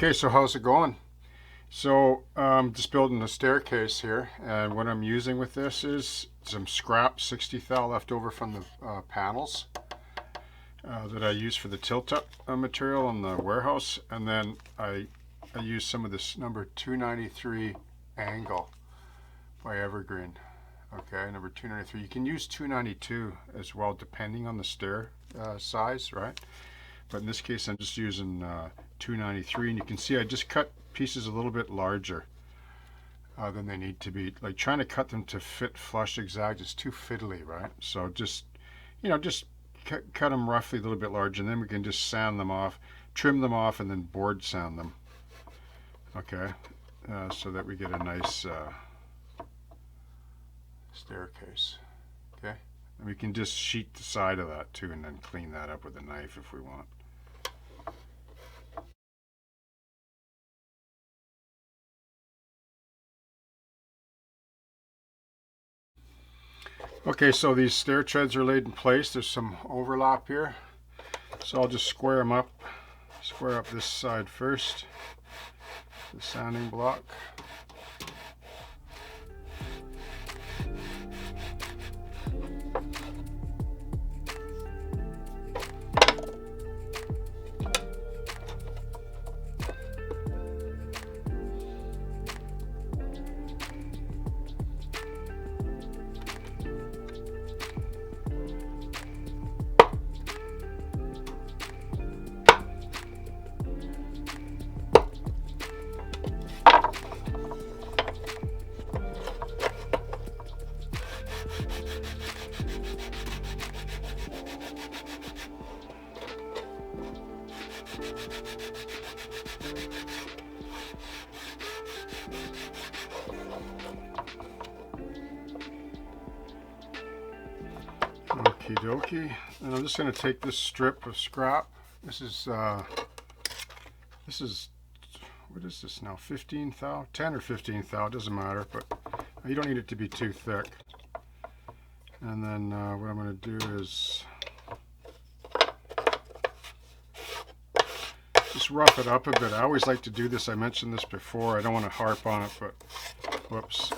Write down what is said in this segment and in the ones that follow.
Okay, so how's it going? So just building a staircase here, and what I'm using with this is some scrap 60 thou left over from the panels that I use for the tilt-up material in the warehouse, and then I use some of this number 293 angle by Evergreen. Okay, number 293. You can use 292 as well, depending on the stair size, right? But in this case, I'm just using 293, and you can see I just cut pieces a little bit larger than they need to be. Like trying to cut them to fit flush exact is too fiddly, right? So just, just cut them roughly a little bit larger, and then we can just sand them off, trim them off, and then board sand them. Okay, so that we get a nice staircase. Okay, and we can just sheet the side of that too, and then clean that up with a knife if we want. Okay, so these stair treads are laid in place. There's some overlap here, so I'll just square them up. Square up this side first, the sanding block. Okie dokie. And I'm just going to take this strip of scrap. This is what is this now? 15 thou? 10 or 15 thou, doesn't matter, but you don't need it to be too thick. And then what I'm going to do is just rough it up a bit. I always like to do this. I mentioned this before. I don't want to harp on it, but whoops.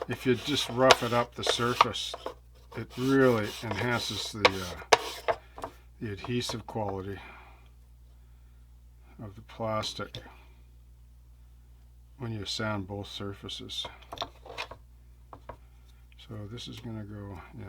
If you just rough it up the surface, it really enhances the adhesive quality of the plastic when you sand both surfaces. So this is going to go, yeah.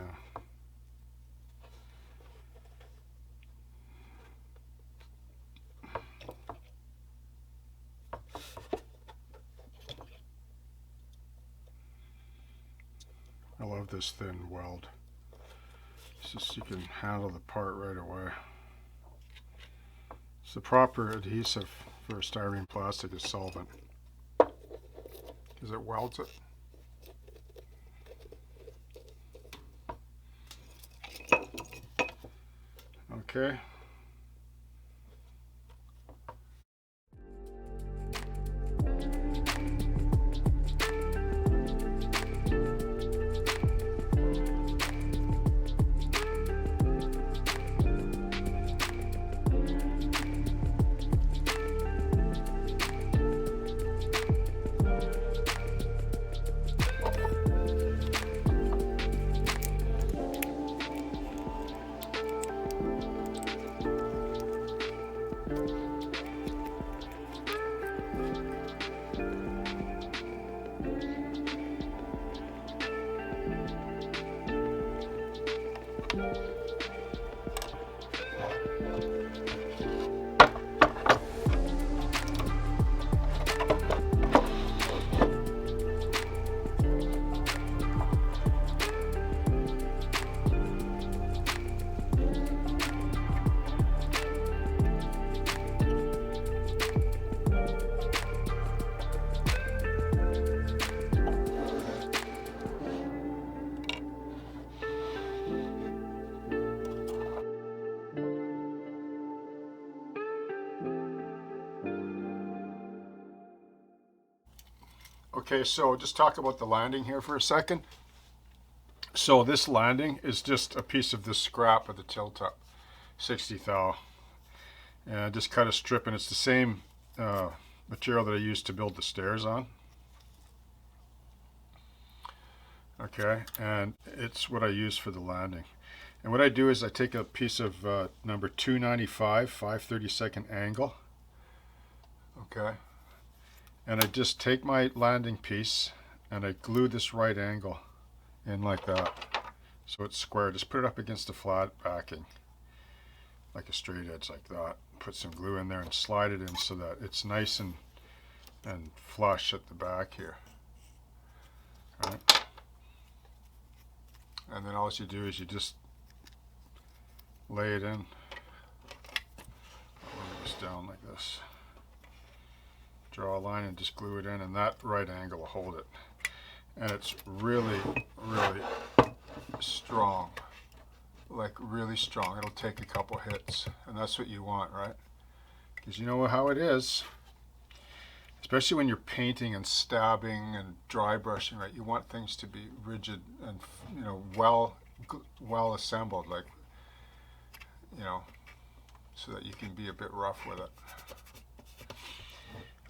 I love this thin weld. It's just you can handle the part right away. It's the proper adhesive for styrene plastic is solvent, because it welds it. Okay. Okay, so just talk about the landing here for a second. So this landing is just a piece of this scrap of the tilt up 60 thou. And just cut a strip, and it's the same material that I used to build the stairs on. Okay, and it's what I use for the landing. And what I do is I take a piece of number 295, 5/32 angle. Okay, and I just take my landing piece and I glue this right angle in like that, so it's square. Just put it up against the flat backing, like a straight edge like that. Put some glue in there and slide it in so that it's nice and flush at the back here. All right. And then all you do is you just lay it in. Lay this down like this. Draw a line and just glue it in, and that right angle will hold it. And it's really, really strong. Like really strong. It'll take a couple hits, and that's what you want, right? Because you know how it is. Especially when you're painting and stabbing and dry brushing, right? You want things to be rigid and, you know, well assembled, like, you know, so that you can be a bit rough with it.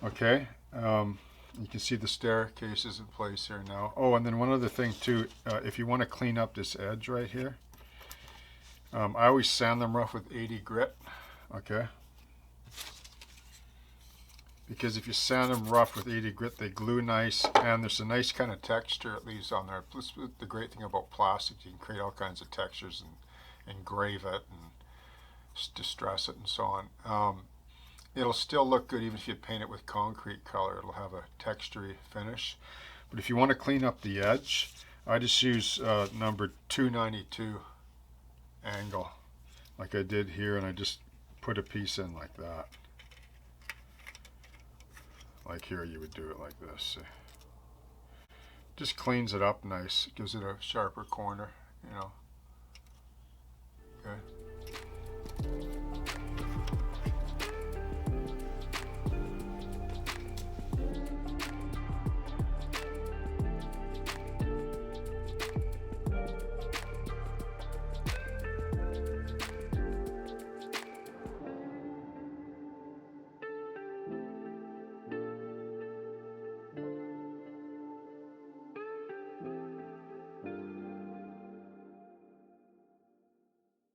Okay, you can see the staircase is in place here now. Oh, and then one other thing too, if you want to clean up this edge right here, I always sand them rough with 80 grit. Okay. Because if you sand them rough with 80 grit, they glue nice, and there's a nice kind of texture it leaves on there. Plus, the great thing about plastic, you can create all kinds of textures and engrave it and distress it and so on. It'll still look good even if you paint it with concrete color. It'll have a textury finish. But if you want to clean up the edge, I just use number 292 angle, like I did here, and I just put a piece in like that. Like here, you would do it like this. See? Just cleans it up nice. Gives it a sharper corner, you know. Okay.